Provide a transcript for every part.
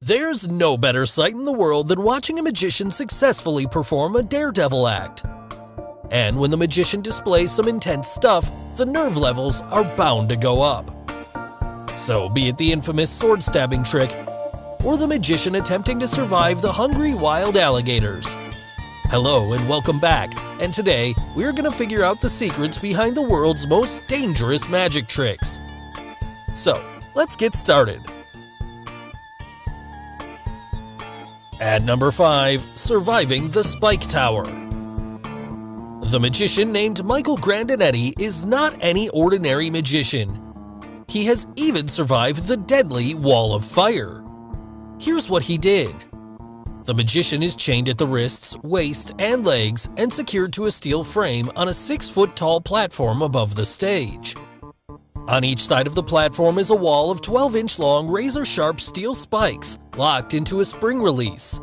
There's no better sight in the world than watching a magician successfully perform a Daredevil act. And when the magician displays some intense stuff, the nerve levels are bound to go up. So be it the infamous sword stabbing trick, or the magician attempting to survive the hungry wild alligators. Hello and welcome back, and today we're gonna figure out the secrets behind the world's most dangerous magic tricks. So, let's get started. At number 5, surviving the spike tower. The magician named Michael Grandinetti is not any ordinary magician. He has even survived the deadly wall of fire. Here's what he did. The magician is chained at the wrists, waist, and legs and secured to a steel frame on a 6-foot-tall platform above the stage. On each side of the platform is a wall of 12-inch-long razor-sharp steel spikes locked into a spring release.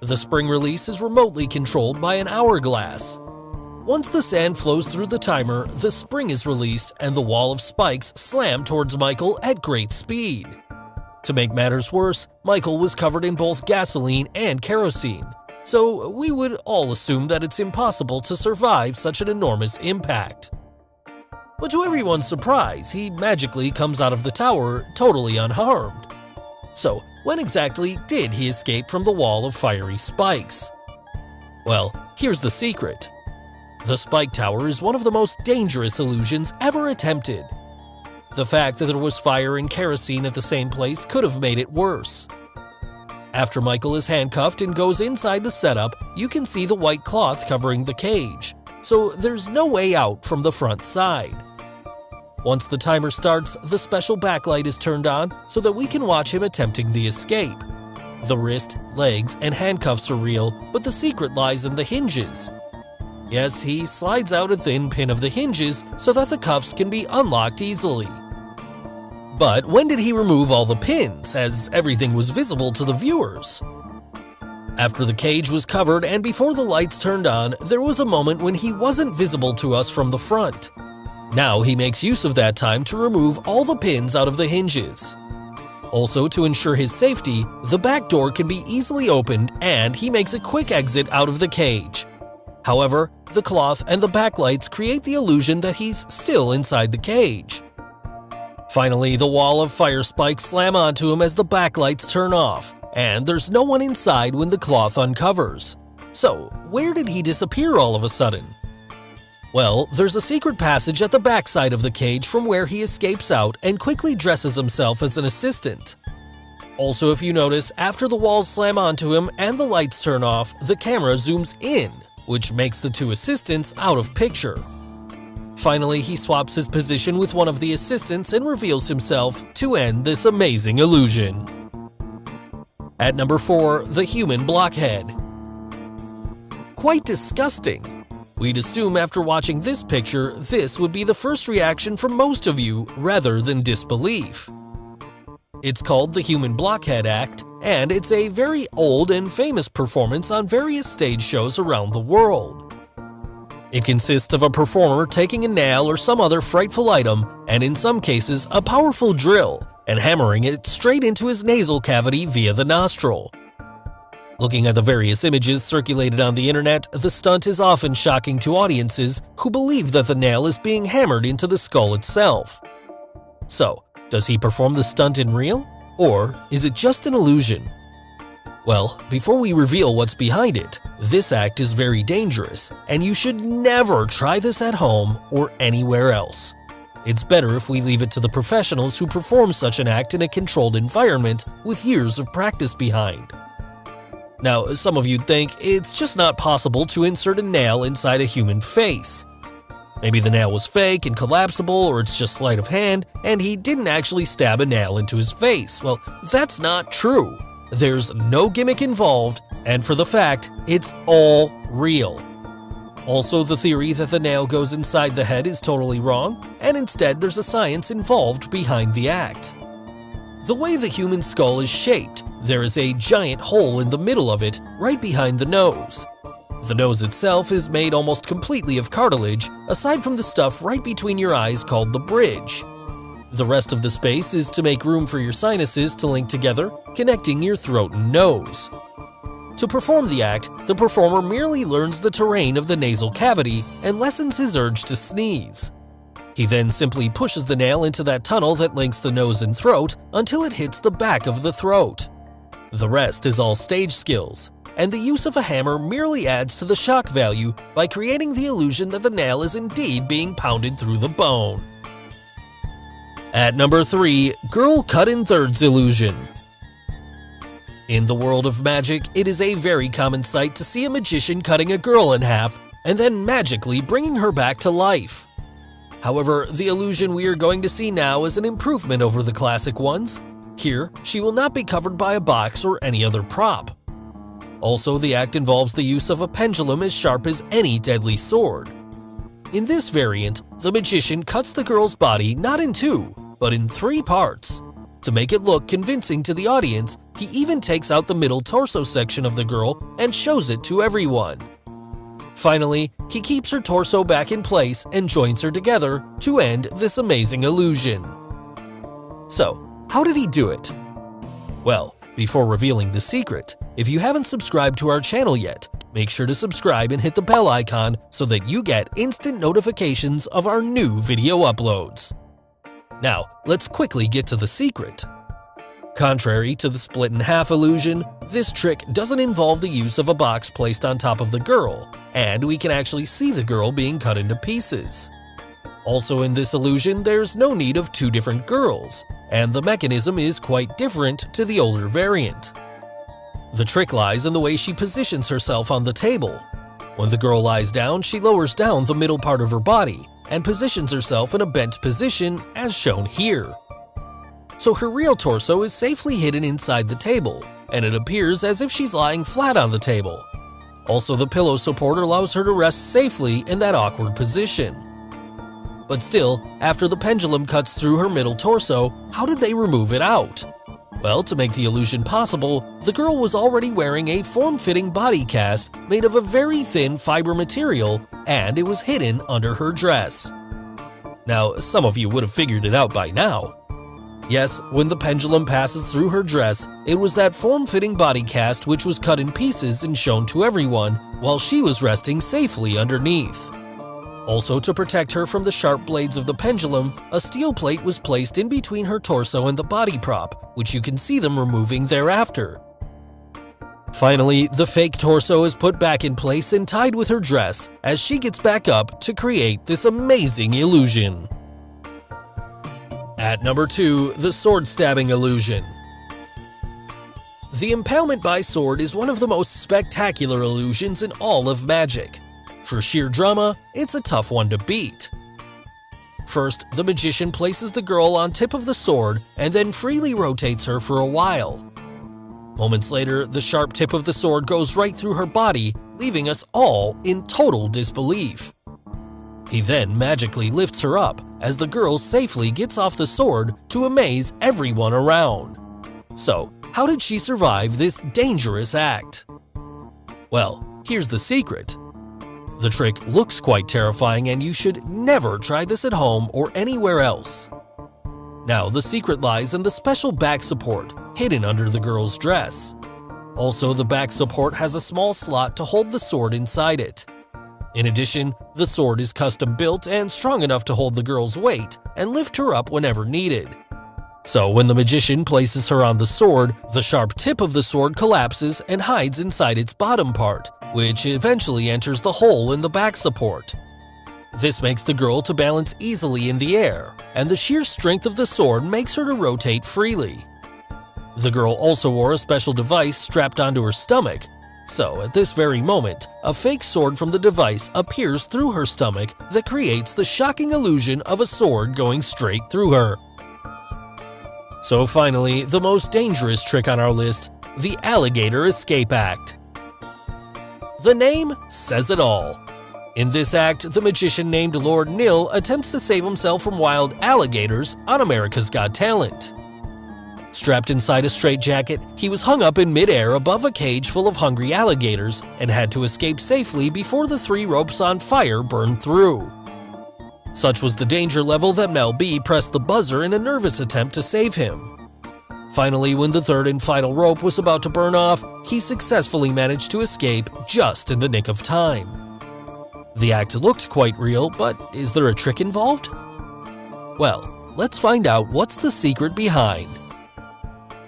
The spring release is remotely controlled by an hourglass. Once the sand flows through the timer, the spring is released and the wall of spikes slam towards Michael at great speed. To make matters worse, Michael was covered in both gasoline and kerosene, so we would all assume that it's impossible to survive such an enormous impact. But to everyone's surprise, he magically comes out of the tower totally unharmed. So, when exactly did he escape from the wall of fiery spikes? Well, here's the secret. The spike tower is one of the most dangerous illusions ever attempted. The fact that there was fire and kerosene at the same place could have made it worse. After Michael is handcuffed and goes inside the setup, you can see the white cloth covering the cage, so there's no way out from the front side. Once the timer starts, the special backlight is turned on so that we can watch him attempting the escape. The wrist, legs, and handcuffs are real, but the secret lies in the hinges. Yes, he slides out a thin pin of the hinges so that the cuffs can be unlocked easily. But when did he remove all the pins, as everything was visible to the viewers? After the cage was covered and before the lights turned on, there was a moment when he wasn't visible to us from the front. Now he makes use of that time to remove all the pins out of the hinges. Also, to ensure his safety, the back door can be easily opened and he makes a quick exit out of the cage. However, the cloth and the backlights create the illusion that he's still inside the cage. Finally, the wall of fire spikes slam onto him as the backlights turn off, and there's no one inside when the cloth uncovers. So, where did he disappear all of a sudden? Well, there's a secret passage at the backside of the cage from where he escapes out and quickly dresses himself as an assistant. Also, if you notice, after the walls slam onto him and the lights turn off, the camera zooms in, which makes the two assistants out of picture. Finally, he swaps his position with one of the assistants and reveals himself to end this amazing illusion. At number 4, the human blockhead. Quite disgusting. We'd assume after watching this picture, this would be the first reaction from most of you rather than disbelief. It's called the human blockhead act, and it's a very old and famous performance on various stage shows around the world. It consists of a performer taking a nail or some other frightful item, and in some cases a powerful drill, and hammering it straight into his nasal cavity via the nostril. Looking at the various images circulated on the internet, the stunt is often shocking to audiences who believe that the nail is being hammered into the skull itself. So, does he perform the stunt in real? Or is it just an illusion? Well, before we reveal what's behind it, this act is very dangerous, and you should never try this at home or anywhere else. It's better if we leave it to the professionals who perform such an act in a controlled environment with years of practice behind. Now, some of you'd think it's just not possible to insert a nail inside a human face. Maybe the nail was fake and collapsible, or it's just sleight of hand, and he didn't actually stab a nail into his face. Well, that's not true. There's no gimmick involved, and for the fact, it's all real. Also, the theory that the nail goes inside the head is totally wrong, and instead there's a science involved behind the act. The way the human skull is shaped, there is a giant hole in the middle of it, right behind the nose. The nose itself is made almost completely of cartilage, aside from the stuff right between your eyes called the bridge. The rest of the space is to make room for your sinuses to link together, connecting your throat and nose. To perform the act, the performer merely learns the terrain of the nasal cavity and lessens his urge to sneeze. He then simply pushes the nail into that tunnel that links the nose and throat until it hits the back of the throat. The rest is all stage skills, and the use of a hammer merely adds to the shock value by creating the illusion that the nail is indeed being pounded through the bone. At number 3, Girl Cut in Thirds Illusion. In the world of magic, it is a very common sight to see a magician cutting a girl in half and then magically bringing her back to life. However, the illusion we are going to see now is an improvement over the classic ones. Here, she will not be covered by a box or any other prop. Also, the act involves the use of a pendulum as sharp as any deadly sword. In this variant, the magician cuts the girl's body not in 2, but in 3 parts. To make it look convincing to the audience, he even takes out the middle torso section of the girl and shows it to everyone. Finally, he keeps her torso back in place and joins her together to end this amazing illusion. So, how did he do it? Well, before revealing the secret, if you haven't subscribed to our channel yet, make sure to subscribe and hit the bell icon so that you get instant notifications of our new video uploads. Now, let's quickly get to the secret. Contrary to the split in half illusion, this trick doesn't involve the use of a box placed on top of the girl, and we can actually see the girl being cut into pieces. Also in this illusion, there's no need of 2 different girls, and the mechanism is quite different to the older variant. The trick lies in the way she positions herself on the table. When the girl lies down, she lowers down the middle part of her body and positions herself in a bent position as shown here. So her real torso is safely hidden inside the table, and it appears as if she's lying flat on the table. Also, the pillow support allows her to rest safely in that awkward position. But still, after the pendulum cuts through her middle torso, how did they remove it out? Well, to make the illusion possible, the girl was already wearing a form-fitting body cast made of a very thin fiber material, and it was hidden under her dress. Now, some of you would have figured it out by now. Yes, when the pendulum passes through her dress, it was that form-fitting body cast which was cut in pieces and shown to everyone, while she was resting safely underneath. Also, to protect her from the sharp blades of the pendulum, a steel plate was placed in between her torso and the body prop, which you can see them removing thereafter. Finally, the fake torso is put back in place and tied with her dress as she gets back up to create this amazing illusion. At number 2, the sword stabbing illusion. The impalement by sword is one of the most spectacular illusions in all of magic. For sheer drama, it's a tough one to beat. First, the magician places the girl on tip of the sword and then freely rotates her for a while. Moments later, the sharp tip of the sword goes right through her body, leaving us all in total disbelief. He then magically lifts her up as the girl safely gets off the sword to amaze everyone around. So, how did she survive this dangerous act? Well, here's the secret. The trick looks quite terrifying and you should never try this at home or anywhere else. Now, the secret lies in the special back support hidden under the girl's dress. Also, the back support has a small slot to hold the sword inside it. In addition, the sword is custom built and strong enough to hold the girl's weight and lift her up whenever needed. So when the magician places her on the sword, the sharp tip of the sword collapses and hides inside its bottom part, which eventually enters the hole in the back support. This makes the girl to balance easily in the air, and the sheer strength of the sword makes her to rotate freely. The girl also wore a special device strapped onto her stomach, so at this very moment, a fake sword from the device appears through her stomach that creates the shocking illusion of a sword going straight through her. So finally, the most dangerous trick on our list, the alligator escape act. The name says it all. In this act, the magician named Lord Nil attempts to save himself from wild alligators on America's Got Talent. Strapped inside a straitjacket, he was hung up in midair above a cage full of hungry alligators and had to escape safely before the 3 ropes on fire burned through. Such was the danger level that Mel B pressed the buzzer in a nervous attempt to save him. Finally, when the third and final rope was about to burn off, he successfully managed to escape just in the nick of time. The act looked quite real, but is there a trick involved? Well, let's find out what's the secret behind.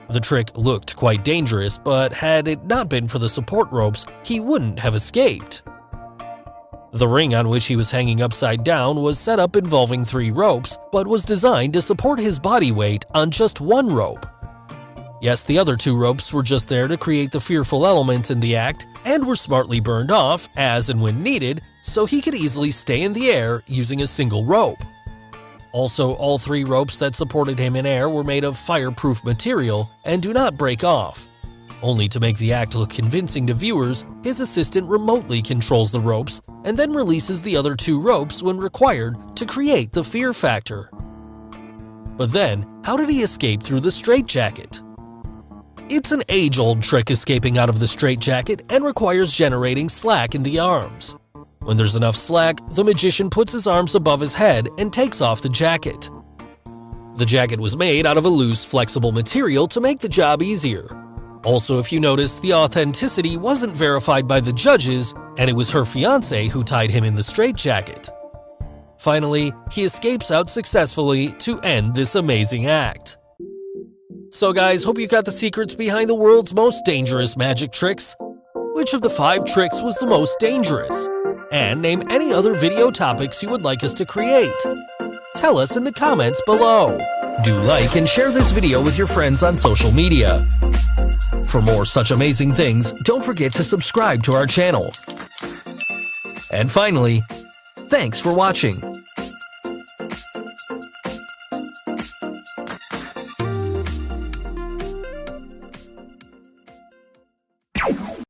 The trick looked quite dangerous, but had it not been for the support ropes, he wouldn't have escaped. The ring on which he was hanging upside down was set up involving 3 ropes, but was designed to support his body weight on just 1 rope. Yes, the other 2 ropes were just there to create the fearful elements in the act and were smartly burned off as and when needed, so he could easily stay in the air using a single rope. Also, all 3 ropes that supported him in air were made of fireproof material and do not break off. Only to make the act look convincing to viewers, his assistant remotely controls the ropes and then releases the other 2 ropes when required to create the fear factor. But then, how did he escape through the straitjacket? It's an age-old trick escaping out of the straitjacket and requires generating slack in the arms. When there's enough slack, the magician puts his arms above his head and takes off the jacket. The jacket was made out of a loose, flexible material to make the job easier. Also, if you notice, the authenticity wasn't verified by the judges, and it was her fiancé who tied him in the straitjacket. Finally, he escapes out successfully to end this amazing act. So guys, hope you got the secrets behind the world's most dangerous magic tricks. Which of the 5 tricks was the most dangerous? And name any other video topics you would like us to create. Tell us in the comments below. Do like and share this video with your friends on social media. For more such amazing things, don't forget to subscribe to our channel. And finally, thanks for watching.